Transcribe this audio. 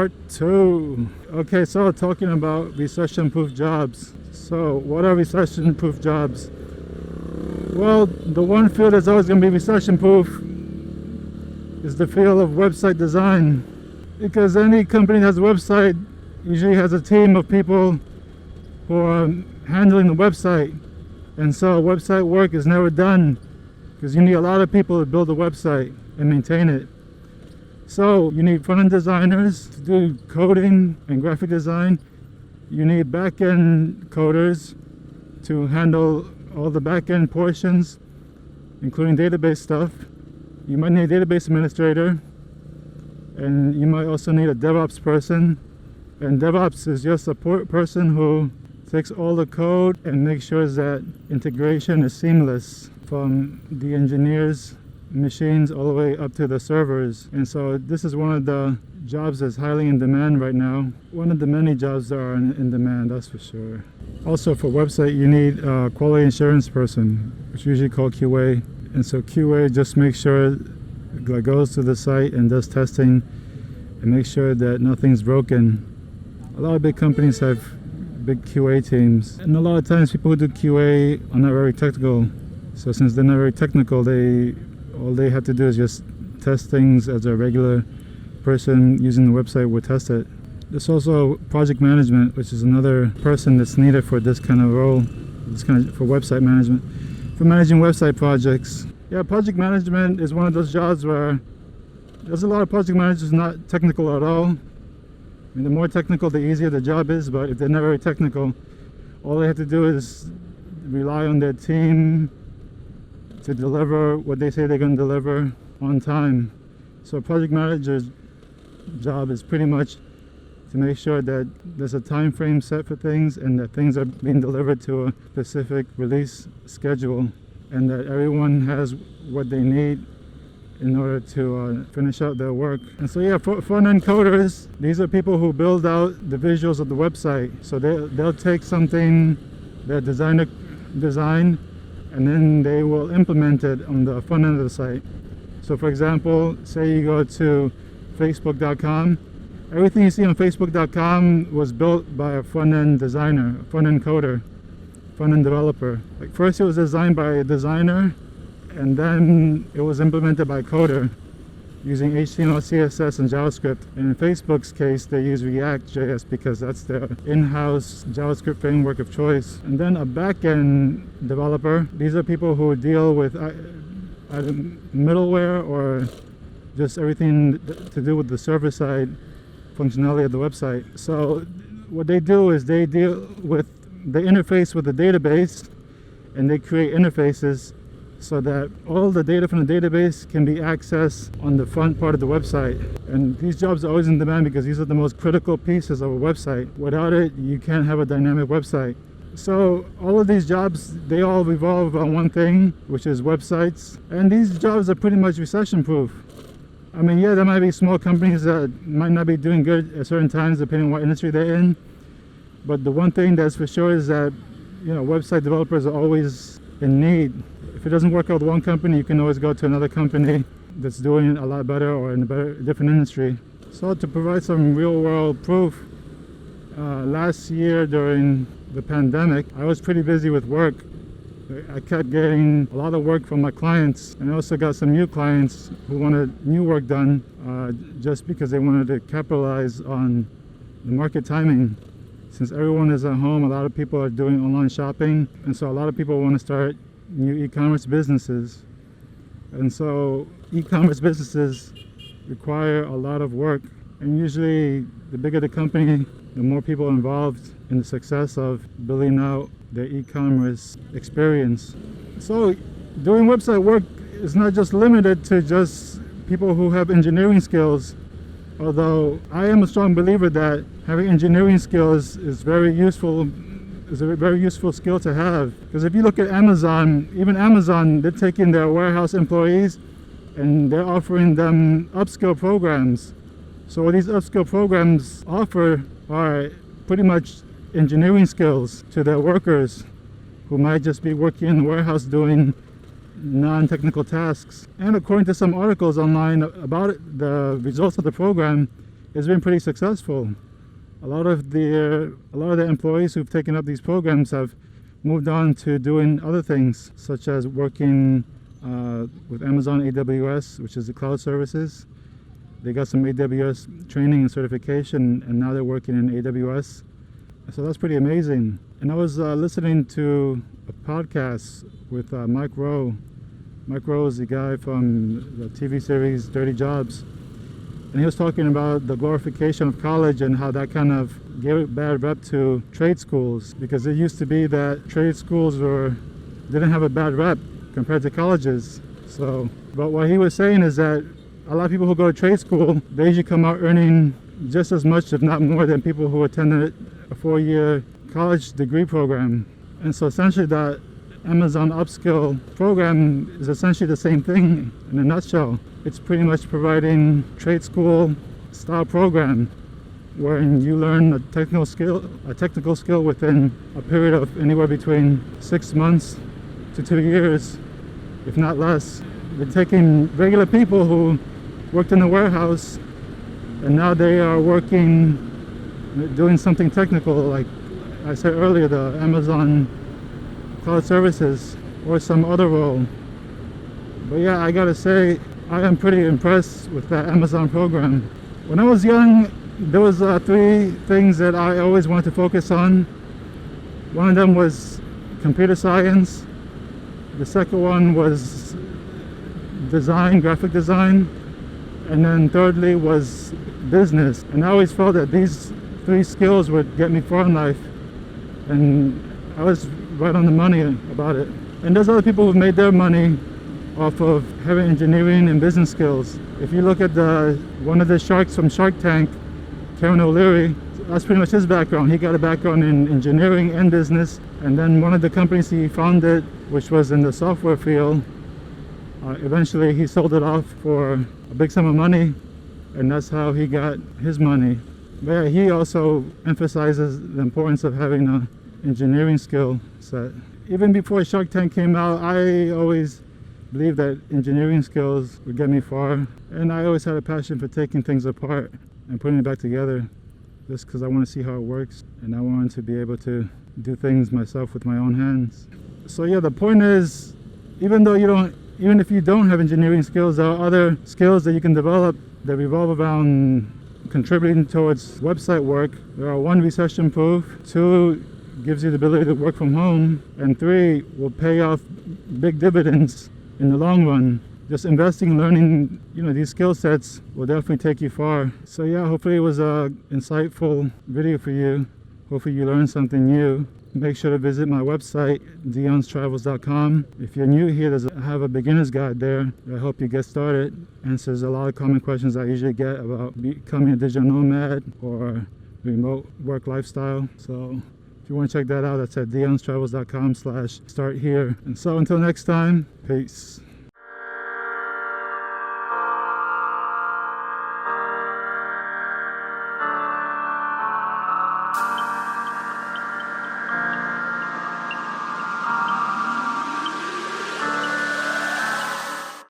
Part 2. Okay, so talking about recession-proof jobs. So what are recession-proof jobs? Well, the one field that's always going to be recession-proof is the field of website design. Because any company that has a website usually has a team of people who are handling the website. And so website work is never done because you need a lot of people to build a website and maintain it. So you need front-end designers to do coding and graphic design. You need back-end coders to handle all the back-end portions, including database stuff. You might need a database administrator, and you might also need a DevOps person. And DevOps is just a person who takes all the code and makes sure that integration is seamless from the engineers' machines all the way up to the servers. And so this is one of the jobs that's highly in demand right now. One of the many jobs that are in demand, that's for sure. Also for website, you need a quality assurance person, which is usually called QA. And so QA just makes sure it goes to the site and does testing and makes sure that nothing's broken. A lot of big companies have big QA teams, and a lot of times people who do QA are not very technical. So since they're not very technical, all they have to do is just test things as a regular person using the website would test it. There's also project management, which is another person that's needed for this kind of role, for website management, for managing website projects. Yeah, project management is one of those jobs where there's a lot of project managers not technical at all. I mean, the more technical, the easier the job is, but if they're not very technical, all they have to do is rely on their team to deliver what they say they're going to deliver on time. So a project manager's job is pretty much to make sure that there's a time frame set for things and that things are being delivered to a specific release schedule and that everyone has what they need in order to finish out their work. And so yeah, front-end coders, these are people who build out the visuals of the website. So they'll take something that designer designed and then they will implement it on the front end of the site. So for example, say you go to facebook.com, everything you see on facebook.com was built by a front-end designer, a front-end coder, front-end developer. Like first it was designed by a designer and then it was implemented by a coder using HTML, CSS, and JavaScript. And in Facebook's case, they use React.js because that's their in-house JavaScript framework of choice. And then a back-end developer, these are people who deal with either middleware or just everything to do with the server-side functionality of the website. So what they do is they interface with the database and they create interfaces so that all the data from the database can be accessed on the front part of the website. And these jobs are always in demand because these are the most critical pieces of a website. Without it, you can't have a dynamic website. So all of these jobs, they all revolve on one thing, which is websites. And these jobs are pretty much recession-proof. I mean, yeah, there might be small companies that might not be doing good at certain times, depending on what industry they're in. But the one thing that's for sure is that, website developers are always in need. If it doesn't work out with one company, you can always go to another company that's doing a lot better or in a different industry. So to provide some real-world proof, last year during the pandemic, I was pretty busy with work. I kept getting a lot of work from my clients, and I also got some new clients who wanted new work done just because they wanted to capitalize on the market timing. Since everyone is at home, a lot of people are doing online shopping, and so a lot of people want to start new e-commerce businesses. And so e-commerce businesses require a lot of work, and usually the bigger the company, the more people involved in the success of building out their e-commerce experience. So doing website work is not just limited to just people who have engineering skills, although I am a strong believer that having engineering skills is a very useful skill to have. Because if you look at Amazon, even Amazon, they're taking their warehouse employees and they're offering them upskill programs. So what these upskill programs offer are pretty much engineering skills to their workers who might just be working in the warehouse doing non-technical tasks. And according to some articles online about it, the results of the program, it's been pretty successful. A lot of the employees who've taken up these programs have moved on to doing other things, such as working with Amazon AWS, which is the cloud services. They got some AWS training and certification, and now they're working in AWS. So that's pretty amazing. And I was listening to a podcast with Mike Rowe. Mike Rowe is the guy from the TV series Dirty Jobs. And he was talking about the glorification of college and how that kind of gave a bad rep to trade schools, because it used to be that trade schools didn't have a bad rep compared to colleges. So, but what he was saying is that a lot of people who go to trade school, they usually come out earning just as much, if not more, than people who attended a 4-year college degree program. And so essentially that Amazon upskill program is essentially the same thing in a nutshell. It's pretty much providing trade school style program wherein you learn a technical skill within a period of anywhere between 6 months to 2 years, if not less. They're taking regular people who worked in the warehouse, and now they are working, doing something technical, like I said earlier, the Amazon cloud services or some other role. But yeah, I gotta say, I am pretty impressed with that Amazon program. When I was young, there was 3 things that I always wanted to focus on. One of them was computer science. The second one was design, graphic design. And then thirdly was business. And I always felt that these 3 skills would get me far in life. And I was right on the money about it. And there's other people who've made their money off of having engineering and business skills. If you look at one of the sharks from Shark Tank, Karen O'Leary, that's pretty much his background. He got a background in engineering and business, and then one of the companies he founded, which was in the software field, eventually he sold it off for a big sum of money, and that's how he got his money. But yeah, he also emphasizes the importance of having an engineering skill set. Even before Shark Tank came out, I always believed that engineering skills would get me far, and I always had a passion for taking things apart and putting it back together, just because I want to see how it works, and I wanted to be able to do things myself with my own hands. So yeah, the point is, even if you don't have engineering skills, there are other skills that you can develop that revolve around contributing towards website work. There are 1, recession proof, 2, gives you the ability to work from home, and 3, will pay off big dividends in the long run. Just investing and learning, these skill sets will definitely take you far. So yeah, hopefully it was an insightful video for you. Hopefully you learned something new. Make sure to visit my website, deionstravels.com. If you're new here, I have a beginner's guide there that help you get started. Answers a lot of common questions I usually get about becoming a digital nomad or remote work lifestyle. So if you want to check that out, that's at deionstravels.com/start here. And so until next time, peace.